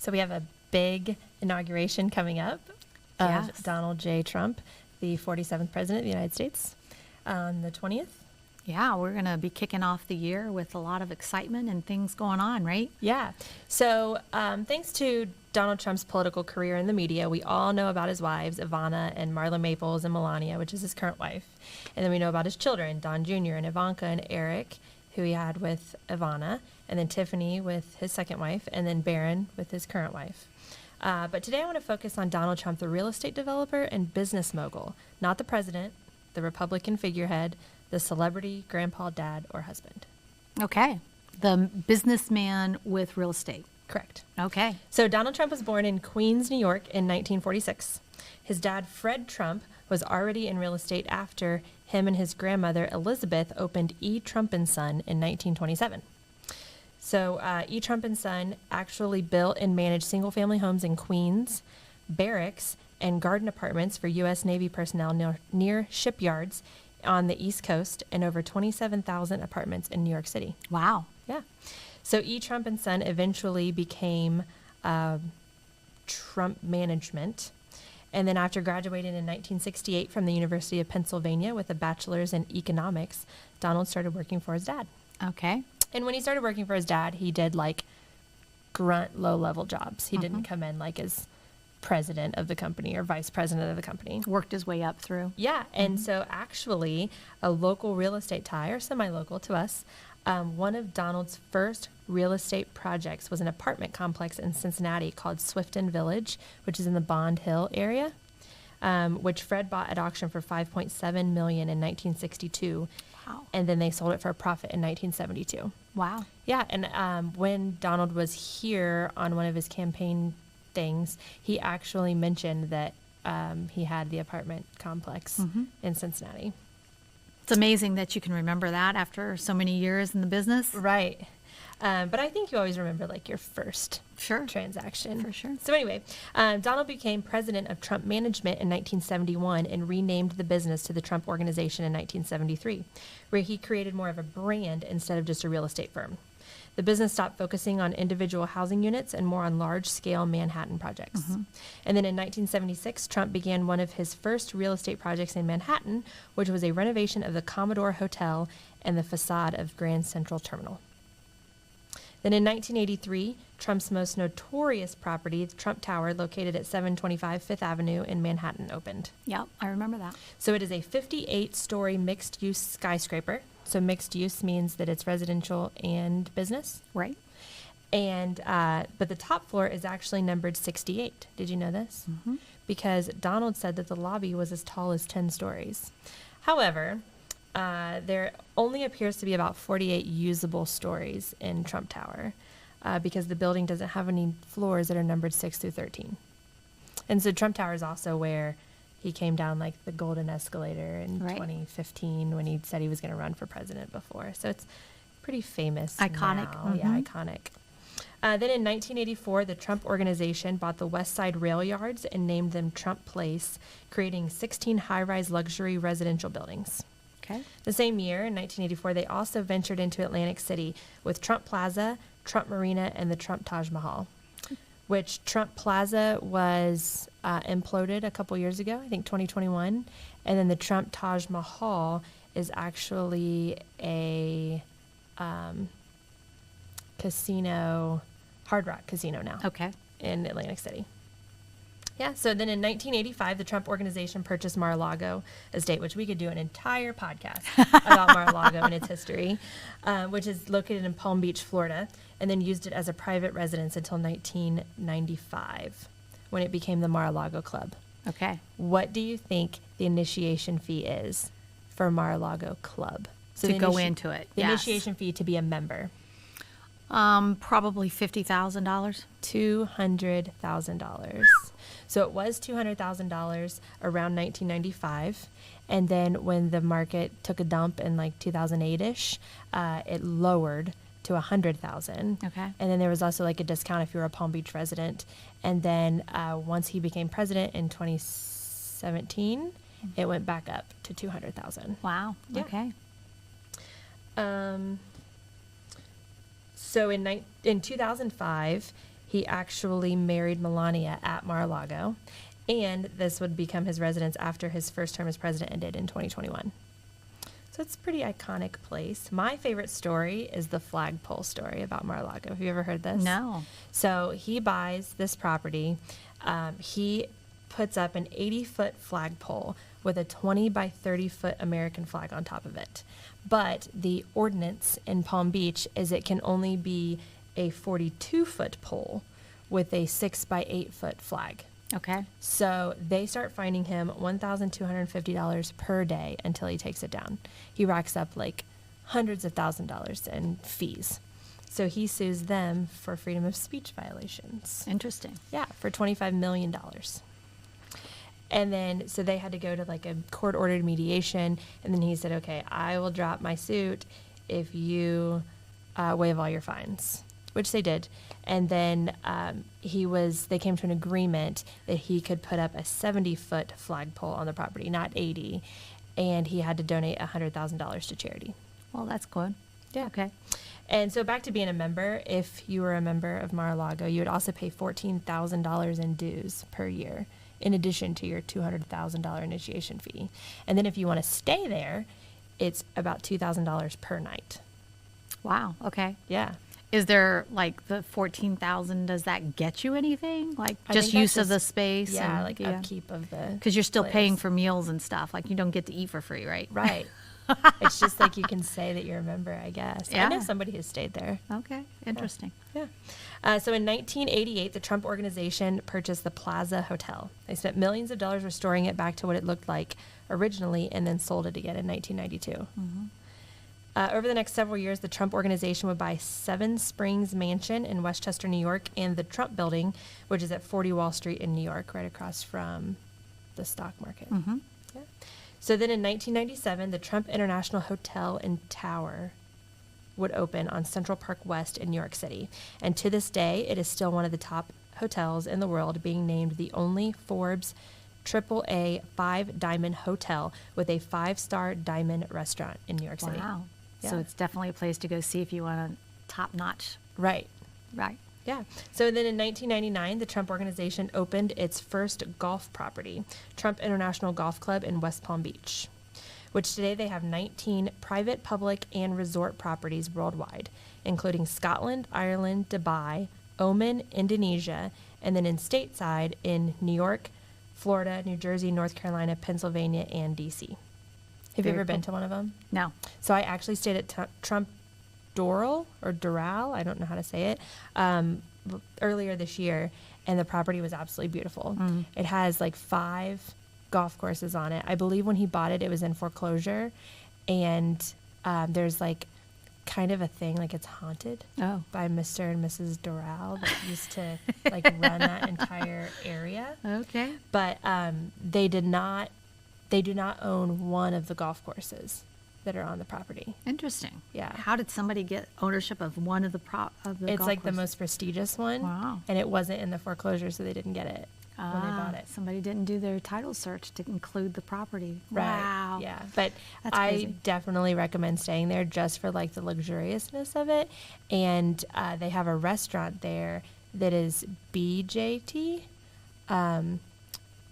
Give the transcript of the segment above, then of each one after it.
So we have a big inauguration coming up of Yes. Donald J. Trump, the 47th President of the United States, on the 20th. Yeah, we're going to be kicking off the year with a lot of excitement and things going on, right? Yeah. So thanks to Donald Trump's political career in the media, we all know about his wives, Ivana and Marla Maples and Melania, which is his current wife. And then we know about his children, Don Jr. and Ivanka and Eric, who he had with Ivana, and then Tiffany with his second wife, and then Barron with his current wife. But today I want to focus on Donald Trump, the real estate developer and business mogul, not the president, the Republican figurehead, the celebrity, grandpa, dad, or husband. Okay. The businessman with real estate. Correct. Okay. So Donald Trump was born in Queens, New York in 1946. His dad, Fred Trump, was already in real estate after him and his grandmother, Elizabeth, opened E. Trump & Son in 1927. So E. Trump & Son actually built and managed single-family homes in Queens, barracks, and garden apartments for U.S. Navy personnel near shipyards on the East Coast, and over 27,000 apartments in New York City. Wow. Yeah. So E. Trump & Son eventually became Trump Management. And then after graduating in 1968 from the University of Pennsylvania with a bachelor's in economics, Donald started working for his dad. Okay. And when he started working for his dad, he did like grunt low-level jobs. He didn't come in like as president of the company or vice president of the company. Worked his way up through. Yeah, and so actually a local real estate tie, or semi-local to us, one of Donald's first real estate projects was an apartment complex in Cincinnati called Swifton Village, which is in the Bond Hill area, which Fred bought at auction for $5.7 million in 1962. Wow. And then they sold it for a profit in 1972. Wow. Yeah, and when Donald was here on one of his campaign things, he actually mentioned that he had the apartment complex in Cincinnati. It's amazing that you can remember that after so many years in the business. Right. But I think you always remember like your first Sure. transaction. For sure. So anyway, Donald became president of Trump Management in 1971 and renamed the business to the Trump Organization in 1973, where he created more of a brand instead of just a real estate firm. The business stopped focusing on individual housing units and more on large-scale Manhattan projects. And then in 1976, Trump began one of his first real estate projects in Manhattan, which was a renovation of the Commodore Hotel and the facade of Grand Central Terminal. Then in 1983, Trump's most notorious property, the Trump Tower, located at 725 Fifth Avenue in Manhattan, opened. Yep, I remember that. So it is a 58-story mixed-use skyscraper. So mixed use means that it's residential and business. Right. And but the top floor is actually numbered 68. Did you know this? Because Donald said that the lobby was as tall as 10 stories. However, there only appears to be about 48 usable stories in Trump Tower because the building doesn't have any floors that are numbered 6 through 13. And so Trump Tower is also where he came down like the golden escalator in Right. 2015 when he said he was going to run for president before. So it's pretty famous. Iconic. now. Yeah, iconic. Then in 1984, the Trump Organization bought the West Side Rail Yards and named them Trump Place, creating 16 high-rise luxury residential buildings. Okay. The same year, in 1984, they also ventured into Atlantic City with Trump Plaza, Trump Marina, and the Trump Taj Mahal, which Trump Plaza was imploded a couple years ago, I think 2021. And then the Trump Taj Mahal is actually a casino, Hard Rock Casino now Okay. in Atlantic City. Yeah, so then in 1985, the Trump Organization purchased Mar-a-Lago Estate, which we could do an entire podcast about Mar-a-Lago and its history, which is located in Palm Beach, Florida, and then used it as a private residence until 1995, when it became the Mar-a-Lago Club. Okay. What do you think the initiation fee is for Mar-a-Lago Club? So To the go into it, The yes. initiation fee to be a member. Probably $50,000. $200,000. So it was $200,000 around 1995. And then when the market took a dump in like 2008-ish, it lowered to $100,000. Okay. And then there was also like a discount if you were a Palm Beach resident. And then once he became president in 2017, it went back up to $200,000. Wow. Yeah. Okay. So in 2005, he actually married Melania at Mar-a-Lago, and this would become his residence after his first term as president ended in 2021. So it's a pretty iconic place. My favorite story is the flagpole story about Mar-a-Lago. Have you ever heard this? No. So he buys this property. He puts up an 80-foot flagpole with a 20 by 30-foot American flag on top of it. But the ordinance in Palm Beach is it can only be a 42-foot pole with a 6 by 8-foot flag. Okay. So they start fining him $1,250 per day until he takes it down. He racks up like hundreds of $1,000s in fees. So he sues them for freedom of speech violations. Interesting. Yeah, for $25 million. And then, so they had to go to like a court-ordered mediation. And then he said, okay, I will drop my suit if you waive all your fines, which they did. And then they came to an agreement that he could put up a 70-foot flagpole on the property, not 80. And he had to donate $100,000 to charity. Well, that's good. Yeah. Okay. And so back to being a member, if you were a member of Mar-a-Lago, you would also pay $14,000 in dues per year, in addition to your $200,000 initiation fee. And then if you want to stay there, it's about $2,000 per night. Wow. Okay. Yeah. Is there like the 14,000? Does that get you anything? Like I just think use that's of the just- space? Yeah, and- like upkeep of the. Because you're still place. paying for meals and stuff. Like you don't get to eat for free, right? Right. It's just like you can say that you're a member, I guess. I know Yeah. somebody who's stayed there. Okay. Interesting. Yeah. So in 1988, the Trump organization purchased the Plaza Hotel. They spent millions of dollars restoring it back to what it looked like originally and then sold it again in 1992. Over the next several years, the Trump organization would buy Seven Springs Mansion in Westchester, New York, and the Trump Building, which is at 40 Wall Street in New York, right across from the stock market. Yeah. So then in 1997, the Trump International Hotel and Tower would open on Central Park West in New York City. And to this day, it is still one of the top hotels in the world, being named the only Forbes AAA 5-diamond hotel with a 5-star diamond restaurant in New York City. Wow. So Yeah. it's definitely a place to go see if you want a top notch. Right. Right. Yeah. So then in 1999, the Trump organization opened its first golf property, Trump International Golf Club in West Palm Beach, which today they have 19 private, public, and resort properties worldwide, including Scotland, Ireland, Dubai, Oman, Indonesia, and then in stateside in New York, Florida, New Jersey, North Carolina, Pennsylvania, and D.C. Have you Very ever been cool. to one of them? No. So I actually stayed at Trump Doral or Doral, I don't know how to say it, earlier this year, and the property was absolutely beautiful. It has like 5 golf courses on it. I believe when he bought it, it was in foreclosure, and there's like kind of a thing like it's haunted Oh. by Mr. and Mrs. Doral that used to like run that entire area. Okay. But they do not own one of the golf courses that are on the property. Interesting. Yeah. How did somebody get ownership of one of the It's golf like the courses? most prestigious one. Wow. And it wasn't in the foreclosure, so they didn't get it when they bought it. Somebody didn't do their title search to include the property. Right. Wow. Yeah. But That's I crazy. definitely recommend staying there just for like the luxuriousness of it. And they have a restaurant there that is BJT,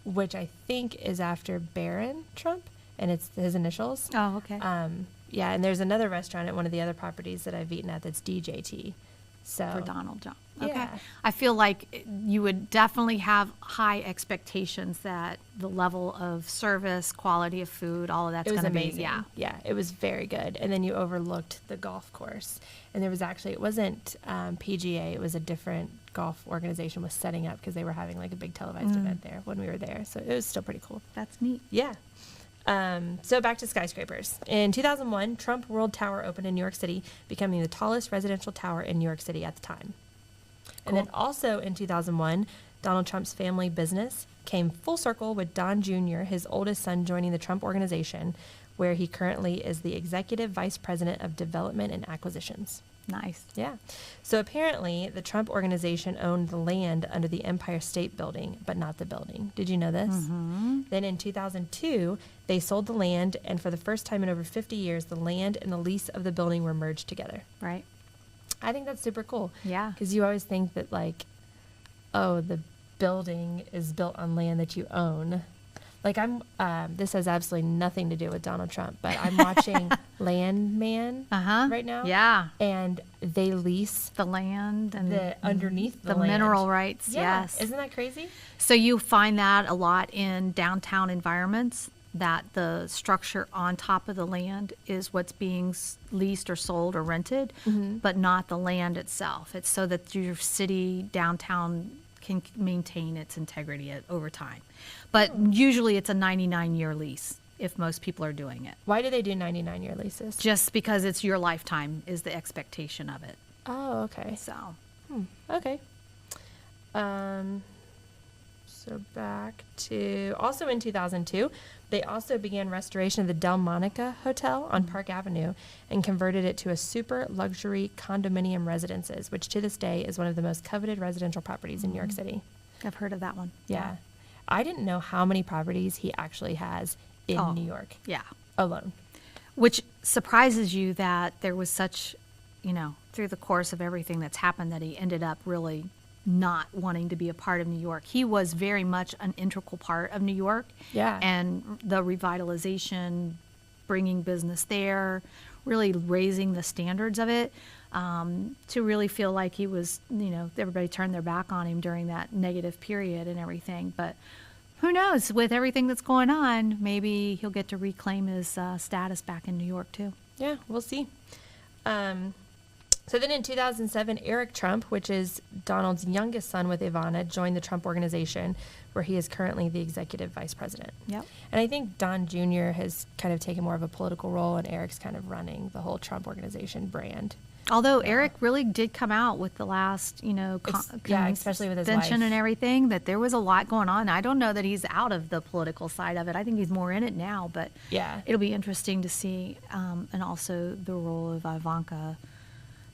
which I think is after Barron Trump, and it's his initials. Oh, okay. Yeah, and there's another restaurant at one of the other properties that I've eaten at that's DJT. So For Donald Trump. Okay. Yeah. I feel like you would definitely have high expectations that the level of service, quality of food, all of that's it was going to be, amazing. yeah. Yeah, it was very good. And then you overlooked the golf course. And there was actually, it wasn't PGA, it was a different golf organization was setting up because they were having like a big televised event there when we were there. So it was still pretty cool. That's neat. Yeah. So back to skyscrapers. In 2001, Trump World Tower opened in New York City, becoming the tallest residential tower in New York City at the time. And then also in 2001, Donald Trump's family business came full circle with Don Jr., his oldest son, joining the Trump organization, where he currently is the executive vice president of development and acquisitions. Nice. Yeah. So apparently, the Trump organization owned the land under the Empire State Building, but not the building. Did you know this? Then in 2002, they sold the land, and for the first time in over 50 years, the land and the lease of the building were merged together. Right. I think that's super cool. Yeah. Because you always think that, like, oh, the building is built on land that you own. Like this has absolutely nothing to do with Donald Trump, but I'm watching Landman right now. Yeah. And they lease The land and the underneath the the land. mineral rights. Yeah. Yes. Isn't that crazy? So you find that a lot in downtown environments, that the structure on top of the land is what's being leased or sold or rented, but not the land itself. It's so that your city downtown can maintain its integrity over time. But usually it's a 99-year lease if most people are doing it. Why do they do 99-year leases? Just because it's your lifetime is the expectation of it. Oh, okay. So, Okay. So back to, also in 2002, they also began restoration of the Delmonica Hotel on Park Avenue and converted it to a super luxury condominium residences, which to this day is one of the most coveted residential properties in New York City. I've heard of that one. Yeah. I didn't know how many properties he actually has in Oh. New York Yeah. alone. Which surprises you that there was such, through the course of everything that's happened, that he ended up really not wanting to be a part of New York. He was very much an integral part of New York. Yeah. And the revitalization, bringing business there, really raising the standards of it, to really feel like he was, everybody turned their back on him during that negative period and everything. But who knows, with everything that's going on, maybe he'll get to reclaim his status back in New York too. Yeah, we'll see. So then in 2007, Eric Trump, which is Donald's youngest son with Ivana, joined the Trump Organization, where he is currently the executive vice president. Yep. And I think Don Jr. has kind of taken more of a political role, and Eric's kind of running the whole Trump Organization brand. Although Eric really did come out with the last, especially with his convention wife. and everything, that there was a lot going on. I don't know that he's out of the political side of it. I think he's more in it now, but Yeah. it'll be interesting to see, and also the role of Ivanka,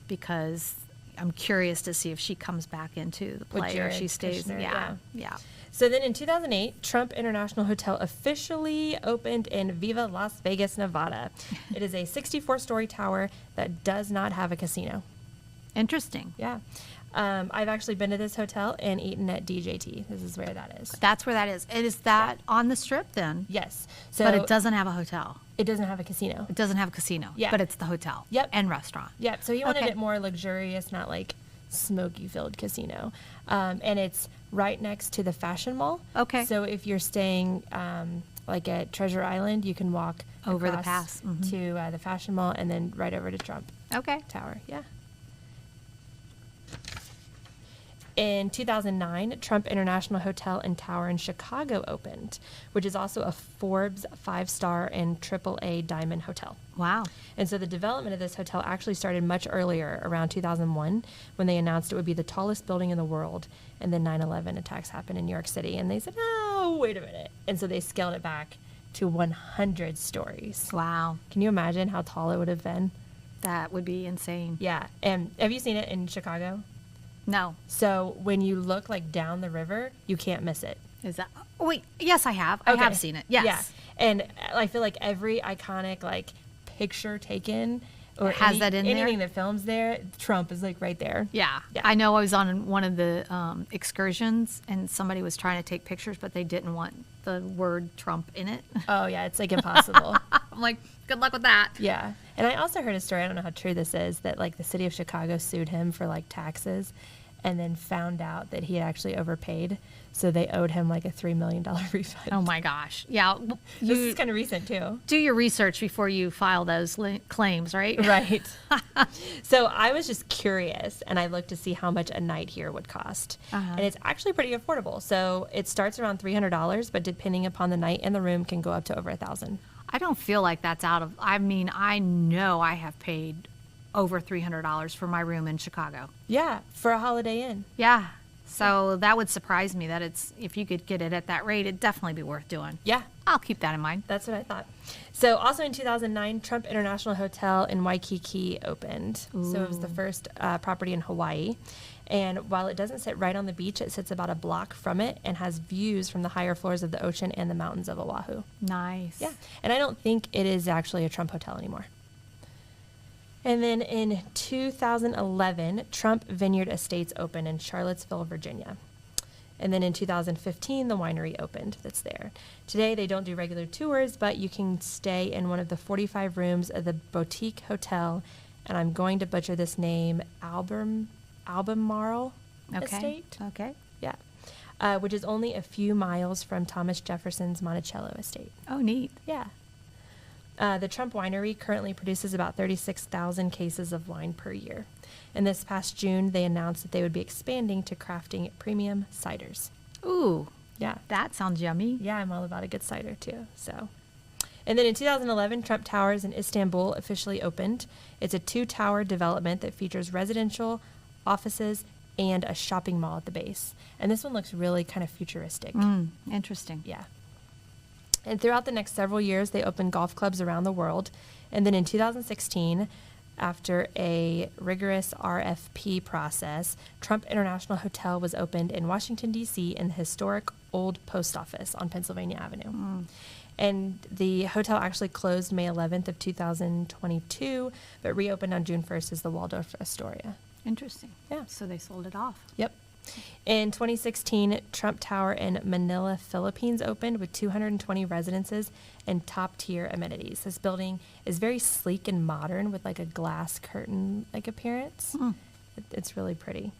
because I'm curious to see if she comes back into the play or Jared she stays. Kushner, Yeah. So then in 2008, Trump International Hotel officially opened in Viva Las Vegas, Nevada. It is a 64-story tower that does not have a casino. Interesting. Yeah. I've actually been to this hotel and eaten at DJT. This is where that is. That's where that is. And is that on the Strip then? Yes. So But it doesn't have a hotel. It doesn't have a casino. It doesn't have a casino. Yeah. But it's the hotel. Yep. And restaurant. Yep. So he wanted Okay. it more luxurious, not like smoky-filled casino. And it's right next to the Fashion Mall. Okay. So if you're staying like at Treasure Island, you can walk Over the across pass. Mhm. to the Fashion Mall and then right over to Trump Okay. Tower. Yeah. In 2009, Trump International Hotel and Tower in Chicago opened, which is also a Forbes 5-star and AAA Diamond hotel. Wow. And so the development of this hotel actually started much earlier, around 2001, when they announced it would be the tallest building in the world. And then 9/11 attacks happened in New York City. And they said, oh, wait a minute. And so they scaled it back to 100 stories. Wow. Can you imagine how tall it would have been? That would be insane. Yeah. And have you seen it in Chicago? No. So when you look like down the river, you can't miss it. Is that? Oh, wait. Yes, I have. I Okay. have seen it. Yes. Yeah. And I feel like every iconic like picture taken or Has that in there? anything that films there, Trump is like right there. Yeah. Yeah. I know I was on one of the excursions and somebody was trying to take pictures, but they didn't want the word Trump in it. Oh yeah, it's like impossible. I'm like, good luck with that. Yeah. And I also heard a story, I don't know how true this is, that like the city of Chicago sued him for like taxes and then found out that he had actually overpaid. So they owed him like a $3 million refund. Oh my gosh. Yeah. This You is kind of recent too. do your research before you file those claims, right? Right. So I was just curious and I looked to see how much a night here would cost. And it's actually pretty affordable. So it starts around $300, but depending upon the night and the room can go up to over $1,000. I don't feel like that's out of, I mean, I know I have paid over $300 for my room in Chicago. Yeah, for a Holiday Inn. Yeah. So that would surprise me that if you could get it at that rate, it'd definitely be worth doing. Yeah, I'll keep that in mind. that's what I thought. So also in 2009, Trump International Hotel in Waikiki opened. So it was the first property in Hawaii. And while it doesn't sit right on the beach, it sits about a block from it and has views from the higher floors of the ocean and the mountains of Oahu. Nice. Yeah. And I don't think it is actually a Trump hotel anymore. And then in 2011, Trump Vineyard Estates opened in Charlottesville, Virginia. And then in 2015, the winery opened that's there. Today, they don't do regular tours, but you can stay in one of the 45 rooms of the Boutique Hotel, and I'm going to butcher this name, Albemarle Estate. Okay. Yeah. Which is only a few miles from Thomas Jefferson's Monticello Estate. Oh, neat. Yeah. The Trump Winery currently produces about 36,000 cases of wine per year. And this past June, they announced that they would be expanding to crafting premium ciders. Ooh, Yeah. that sounds yummy. Yeah, I'm all about a good cider too. So, and then in 2011, Trump Towers in Istanbul officially opened. It's a 2-tower development that features residential, offices, and a shopping mall at the base. And this one looks really kind of futuristic. Interesting. Yeah. And throughout the next several years, they opened golf clubs around the world. And then in 2016, after a rigorous RFP process, Trump International Hotel was opened in Washington, D.C. in the historic old post office on Pennsylvania Avenue. And the hotel actually closed May 11th of 2022, but reopened on June 1st as the Waldorf Astoria. Interesting. Yeah. So they sold it off. Yep. In 2016, Trump Tower in Manila, Philippines opened with 220 residences and top-tier amenities. This building is very sleek and modern with like a glass curtain-like appearance. It's really pretty.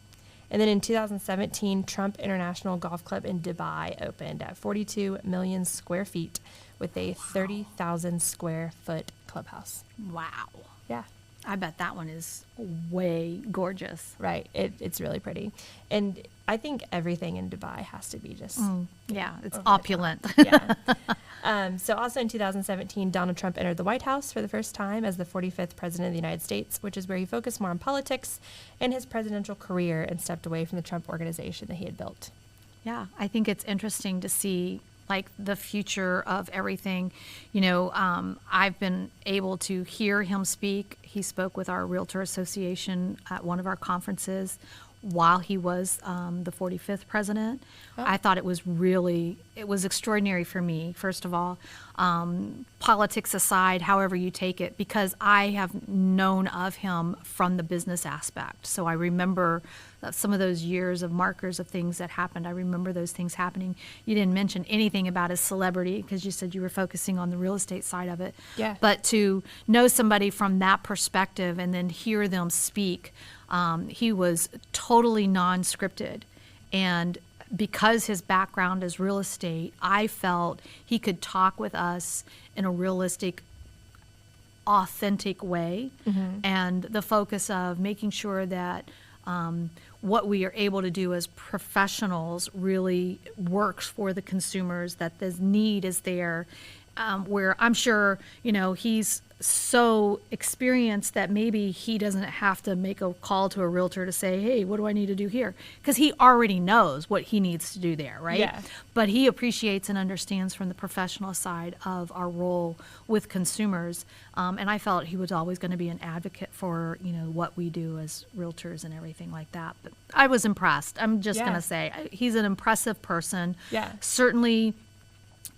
And then in 2017, Trump International Golf Club in Dubai opened at 42 million square feet with a 30,000 square foot clubhouse. Wow. Yeah. I bet that one is way gorgeous. Right. It's really pretty. And I think everything in Dubai has to be just Yeah, it's over the opulent. yeah. So also in 2017, Donald Trump entered the White House for the first time as the 45th president of the United States, which is where he focused more on politics and his presidential career and stepped away from the Trump organization that he had built. Yeah, I think it's interesting to see like the future of everything. I've been able to hear him speak. He spoke with our Realtor Association at one of our conferences while he was the 45th president. I thought it was extraordinary for me, first of all, politics aside, however you take it, because I have known of him from the business aspect. So I remember some of those years of markers of things that happened. I remember those things happening. You didn't mention anything about his celebrity because you said you were focusing on the real estate side of it. Yeah. But to know somebody from that perspective and then hear them speak, he was totally non-scripted. And because his background is real estate, I felt he could talk with us in a realistic, authentic way. And the focus of making sure that what we are able to do as professionals really works for the consumers, that the need is there, where I'm sure, he's so experienced that maybe he doesn't have to make a call to a realtor to say, hey, what do I need to do here? Because he already knows what he needs to do there, right? Yeah. But he appreciates and understands from the professional side of our role with consumers. And I felt he was always going to be an advocate for, what we do as realtors and everything like that. But I was impressed. I'm just going to say he's an impressive person. Yeah. Certainly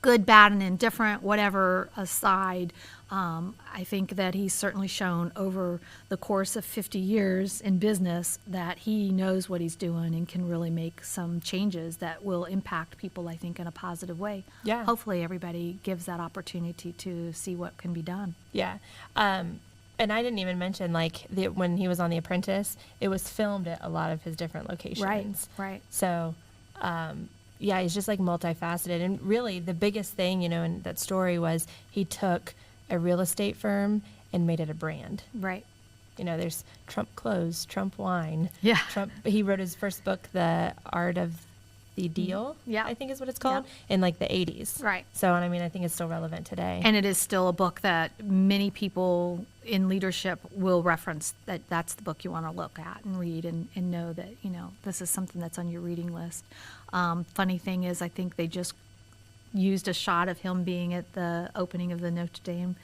good, bad, and indifferent, whatever aside, I think that he's certainly shown over the course of 50 years in business that he knows what he's doing and can really make some changes that will impact people, I think, in a positive way. Yeah. Hopefully everybody gives that opportunity to see what can be done. Yeah. And I didn't even mention, when he was on The Apprentice, it was filmed at a lot of his different locations. Right. So, yeah, he's just multifaceted. And really the biggest thing, in that story was he took a real estate firm and made it a brand. Right. There's Trump Clothes, Trump Wine. Yeah. He wrote his first book, The Art of the Deal, Yeah. I think is what it's called, Yeah. in the 80s. Right. So, and I think it's still relevant today. And it is still a book that many people in leadership will reference, that that's the book you want to look at and read and know that, this is something that's on your reading list. Funny thing is, I think they just used a shot of him being at the opening of the Notre Dame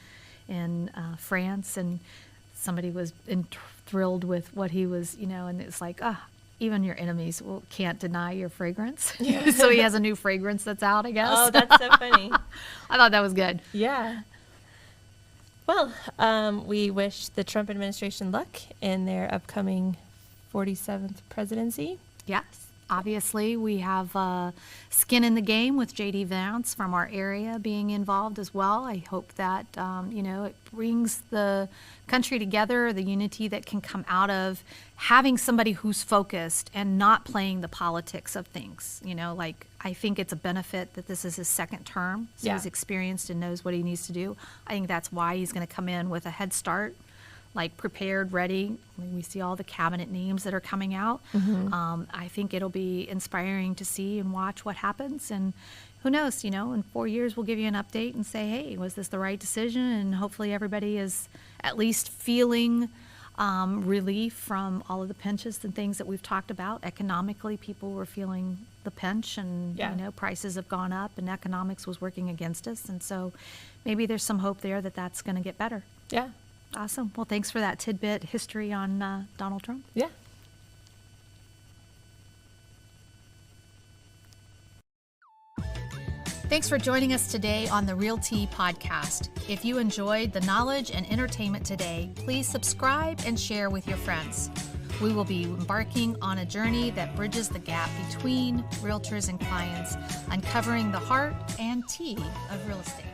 in France, and somebody was thrilled with what he was, and it's even your enemies can't deny your fragrance. Yeah. So he has a new fragrance that's out, I guess. Oh, that's so funny. I thought that was good. Yeah. Well, we wish the Trump administration luck in their upcoming 47th presidency. Yes. Obviously, we have skin in the game with J.D. Vance from our area being involved as well. I hope that, it brings the country together, the unity that can come out of having somebody who's focused and not playing the politics of things. I think it's a benefit that this is his second term, so he's experienced and knows what he needs to do. I think that's why he's going to come in with a head start, prepared, ready. We see all the cabinet names that are coming out. I think it'll be inspiring to see and watch what happens. And who knows, in 4 years we'll give you an update and say, hey, was this the right decision? And hopefully everybody is at least feeling relief from all of the pinches and things that we've talked about. Economically, people were feeling the pinch, and prices have gone up, and economics was working against us. And so maybe there's some hope there that that's going to get better. Yeah. Awesome. Well, thanks for that tidbit history on Donald Trump. Yeah. Thanks for joining us today on the Real Tea Podcast. If you enjoyed the knowledge and entertainment today, please subscribe and share with your friends. We will be embarking on a journey that bridges the gap between realtors and clients, uncovering the heart and tea of real estate.